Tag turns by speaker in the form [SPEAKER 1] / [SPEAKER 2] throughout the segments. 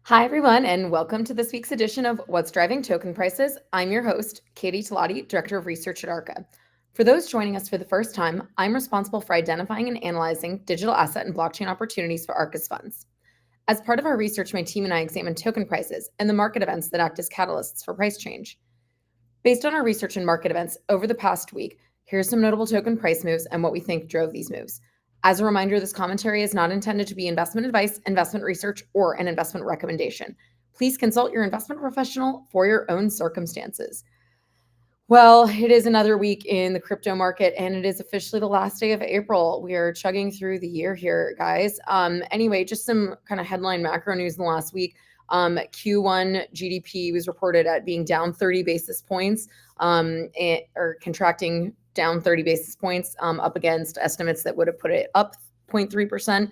[SPEAKER 1] Hi, everyone, and welcome to this week's edition of What's Driving Token Prices. I'm your host, Katie Talati, Director of Research at Arca. For those joining us for the first time, I'm responsible for identifying and analyzing digital asset and blockchain opportunities for Arca's funds. As part of our research, my team and I examine token prices and the market events that act as catalysts for price change. Based on our research and market events over the past week, here's some notable token price moves and what we think drove these moves. As a reminder, this commentary is not intended to be investment advice, investment research, or an investment recommendation. Please consult your investment professional for your own circumstances. Well, it is another week in the crypto market, and it is officially the last day of April. We are chugging through the year here, guys. Anyway, just some kind of headline macro news in the last week. Q1 GDP was reported at being down 30 basis points, or contracting down 30 basis points, up against estimates that would have put it up 0.3%.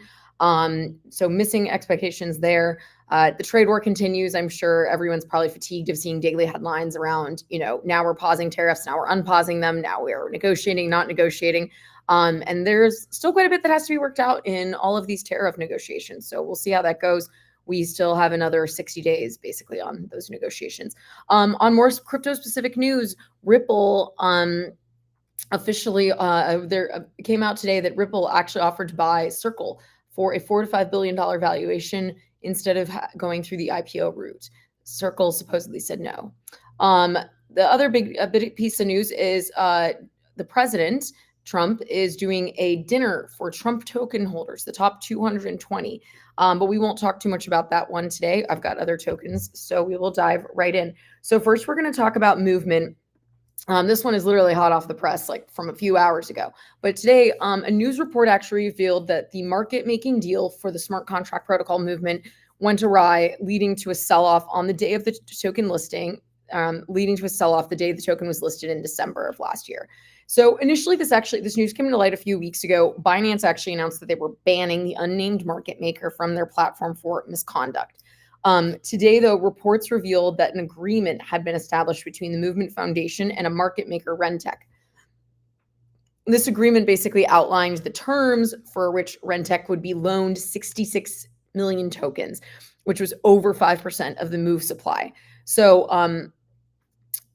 [SPEAKER 1] So missing expectations there. The trade war continues. I'm sure everyone's probably fatigued of seeing daily headlines around, now we're pausing tariffs, now we're unpausing them, now we're negotiating, not negotiating. And there's still quite a bit that has to be worked out in all of these tariff negotiations. So we'll see how that goes. We still have another 60 days basically on those negotiations. On more crypto specific news, Ripple officially there came out today that Ripple actually offered to buy Circle for a $4 to $5 billion valuation instead of going through the IPO route. Circle supposedly said no. The other big piece of news is the president, Trump, is doing a dinner for Trump token holders, the top 220. But we won't talk too much about that one today. I've got other tokens, so we will dive right in. So first, we're going to talk about movement. This one is literally hot off the press, like from a few hours ago. But today, a news report actually revealed that the market-making deal for the smart contract protocol movement went awry, leading to a sell-off on the day of the token listing, leading to a sell-off the day the token was listed in December of last year. So initially, this news came to light a few weeks ago. Binance actually announced that they were banning the unnamed market maker from their platform for misconduct. Today, though, reports revealed that an agreement had been established between the Movement Foundation and a market maker, Rentec. This agreement basically outlined the terms for which Rentec would be loaned 66 million tokens, which was over 5% of the Move supply. So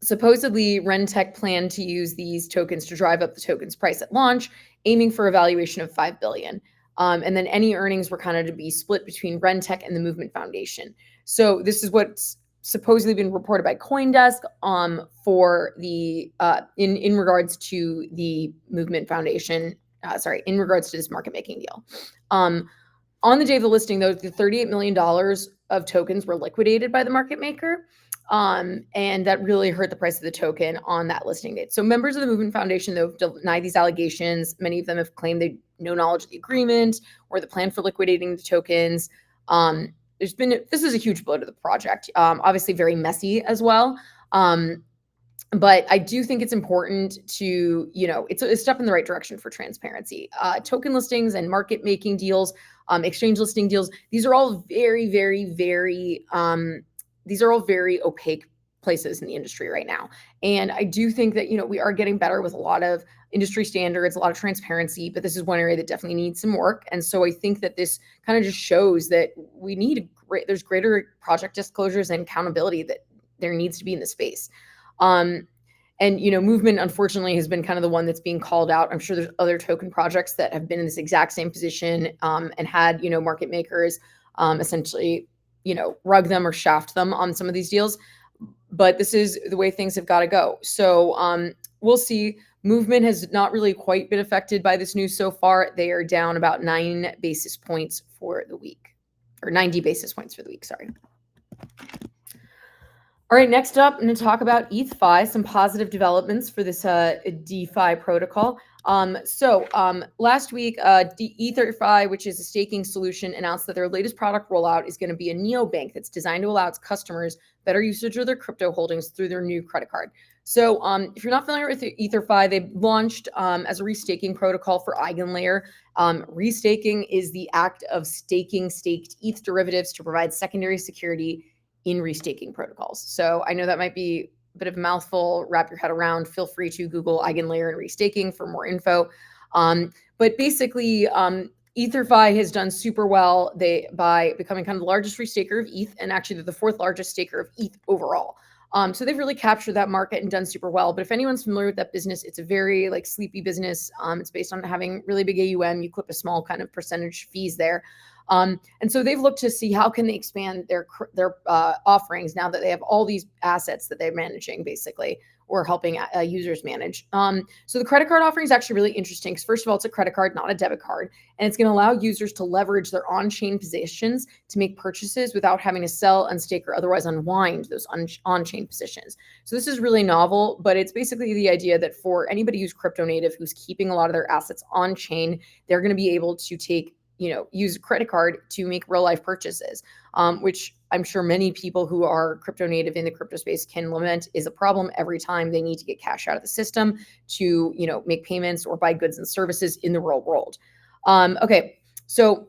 [SPEAKER 1] supposedly, Rentec planned to use these tokens to drive up the token's price at launch, aiming for a valuation of $5 billion. And then any earnings were kind of to be split between Rentec and the Movement Foundation. So this is what's supposedly been reported by CoinDesk for the in regards to the Movement Foundation. In regards to this market making deal. On the day of the listing, though, the $38 million of tokens were liquidated by the market maker. And that really hurt the price of the token on that listing date. So members of the Movement Foundation, though, have denied these allegations. Many of them have claimed they no knowledge of the agreement or the plan for liquidating the tokens. This is a huge blow to the project. Obviously very messy as well. But I do think it's important to, it's a step in the right direction for transparency. Token listings and market making deals, exchange listing deals, these are all very, very, very, these are all very opaque places in the industry right now. And I do think that, we are getting better with a lot of industry standards, a lot of transparency, but this is one area that definitely needs some work. And so I think that this kind of just shows that there's greater project disclosures and accountability that there needs to be in the space. And, Movement, unfortunately, has been kind of the one that's being called out. I'm sure there's other token projects that have been in this exact same position and had, market makers essentially, rug them or shaft them on some of these deals. But this is the way things have got to go. So we'll see. Movement has not really quite been affected by this news so far. They are down about 9 basis points for the week, or 90 basis points for the week, sorry. All right, next up, I'm going to talk about Ether.fi, some positive developments for this DeFi protocol. Last week, Ether.fi, which is a staking solution, announced that their latest product rollout is going to be a neobank that's designed to allow its customers better usage of their crypto holdings through their new credit card. So if you're not familiar with Ether.fi, they launched as a restaking protocol for EigenLayer. Restaking is the act of staking staked ETH derivatives to provide secondary security in restaking protocols. So I know that might be a bit of a mouthful, wrap your head around. Feel free to Google EigenLayer and restaking for more info. But basically, Ether.fi has done super well by becoming kind of the largest restaker of ETH, and actually they're the fourth largest staker of ETH overall. So they've really captured that market and done super well. But if anyone's familiar with that business, it's a very like sleepy business. It's based on having really big AUM. You clip a small kind of percentage fees there. And so they've looked to see how can they expand their offerings now that they have all these assets that they're managing, basically, or helping users manage. So the credit card offering is actually really interesting because, first of all, it's a credit card, not a debit card. And it's going to allow users to leverage their on-chain positions to make purchases without having to sell, unstake, or otherwise unwind those on-chain positions. So this is really novel, but it's basically the idea that for anybody who's crypto native, who's keeping a lot of their assets on-chain, they're going to be able to use a credit card to make real life purchases, which I'm sure many people who are crypto native in the crypto space can lament is a problem every time they need to get cash out of the system to, make payments or buy goods and services in the real world. Okay, so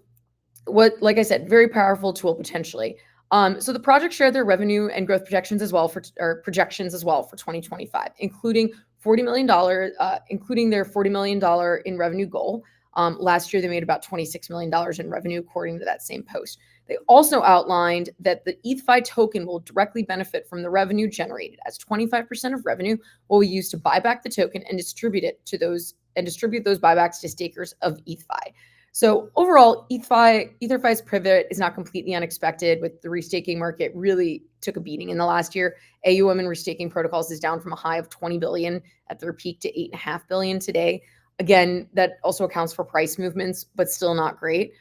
[SPEAKER 1] like I said, very powerful tool potentially. So the project shared their revenue and growth projections as well for 2025, including including their $40 million in revenue goal. Last year, they made about $26 million in revenue, according to that same post. They also outlined that the Ether.fi token will directly benefit from the revenue generated, as 25% of revenue will be used to buy back the token and distribute those buybacks to stakers of Ether.fi. So overall, Ether.fi's pivot is not completely unexpected, with the restaking market really took a beating in the last year. AUM and restaking protocols is down from a high of 20 billion at their peak to 8.5 billion today. Again, that also accounts for price movements, but still not great.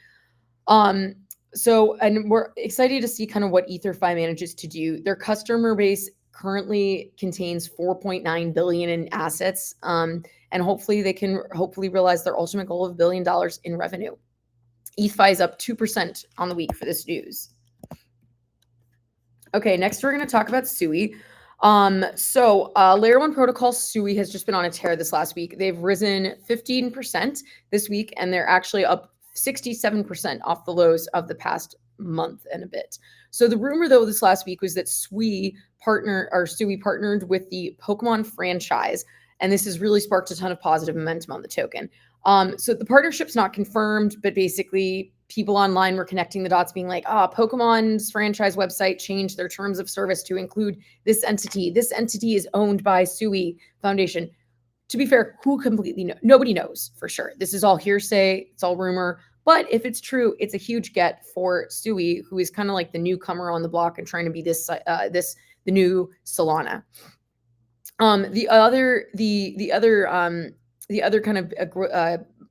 [SPEAKER 1] And we're excited to see kind of what Ether.fi manages to do. Their customer base currently contains 4.9 billion in assets, and hopefully they can realize their ultimate goal of $1 billion in revenue. Ether.fi is up 2% on the week for this news. Okay, next we're going to talk about Sui. Layer 1 protocol Sui has just been on a tear this last week. They've risen 15% this week, and they're actually up 67% off the lows of the past month and a bit. So the rumor, though, this last week was that Sui partnered with the Pokemon franchise, and this has really sparked a ton of positive momentum on the token. So the partnership's not confirmed, but basically people online were connecting the dots, being like, Pokemon's franchise website changed their terms of service to include this entity. This entity is owned by Sui Foundation. To be fair, nobody knows for sure. This is all hearsay. It's all rumor. But if it's true, it's a huge get for Sui, who is kind of like the newcomer on the block and trying to be the new Solana. The other kind of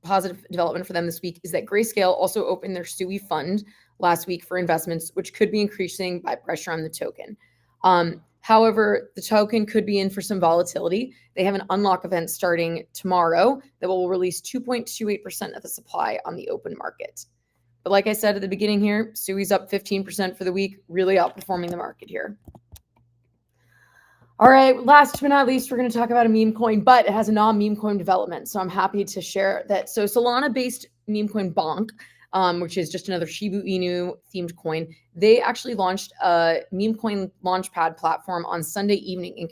[SPEAKER 1] positive development for them this week is that Grayscale also opened their Sui fund last week for investments, which could be increasing by pressure on the token. However, the token could be in for some volatility. They have an unlock event starting tomorrow that will release 2.28% of the supply on the open market. But like I said at the beginning here, Sui's up 15% for the week, really outperforming the market here. All right, last but not least, we're going to talk about a meme coin, but it has a non-meme coin development. So I'm happy to share that. So Solana-based meme coin Bonk, which is just another Shiba Inu themed coin, they actually launched a meme coin launchpad platform on Sunday evening in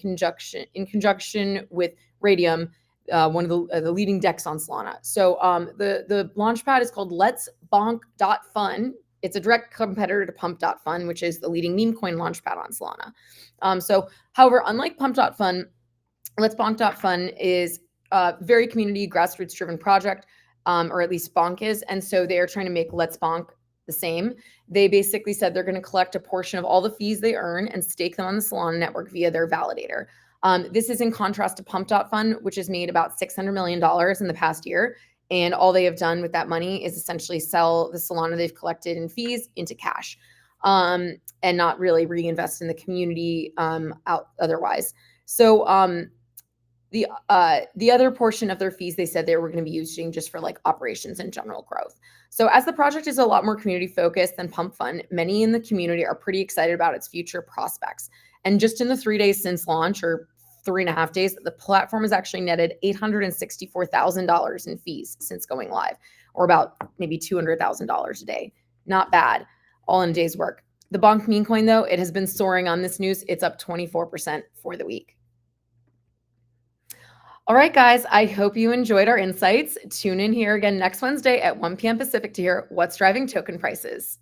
[SPEAKER 1] conjunction with Radium, one of the leading DEX on Solana. So the launchpad is called Let's Bonk.fun. It's a direct competitor to Pump.fun, which is the leading meme coin launchpad on Solana. However, unlike Pump.fun, Let's Bonk.fun is a very community grassroots driven project, or at least Bonk is. And so they are trying to make Let's Bonk the same. They basically said they're going to collect a portion of all the fees they earn and stake them on the Solana network via their validator. This is in contrast to Pump.fun, which has made about $600 million in the past year. And all they have done with that money is essentially sell the Solana they've collected in fees into cash, and not really reinvest in the community otherwise. So the other portion of their fees, they said they were going to be using just for like operations and general growth. So as the project is a lot more community focused than Pump Fun, many in the community are pretty excited about its future prospects. And just in the 3 days since launch, or 3.5 days, the platform has actually netted $864,000 in fees since going live, or about maybe $200,000 a day. Not bad, all in a day's work. The Bonk meme coin, though, it has been soaring on this news. It's up 24% for the week. All right, guys, I hope you enjoyed our insights. Tune in here again next Wednesday at 1 p.m. Pacific to hear what's driving token prices.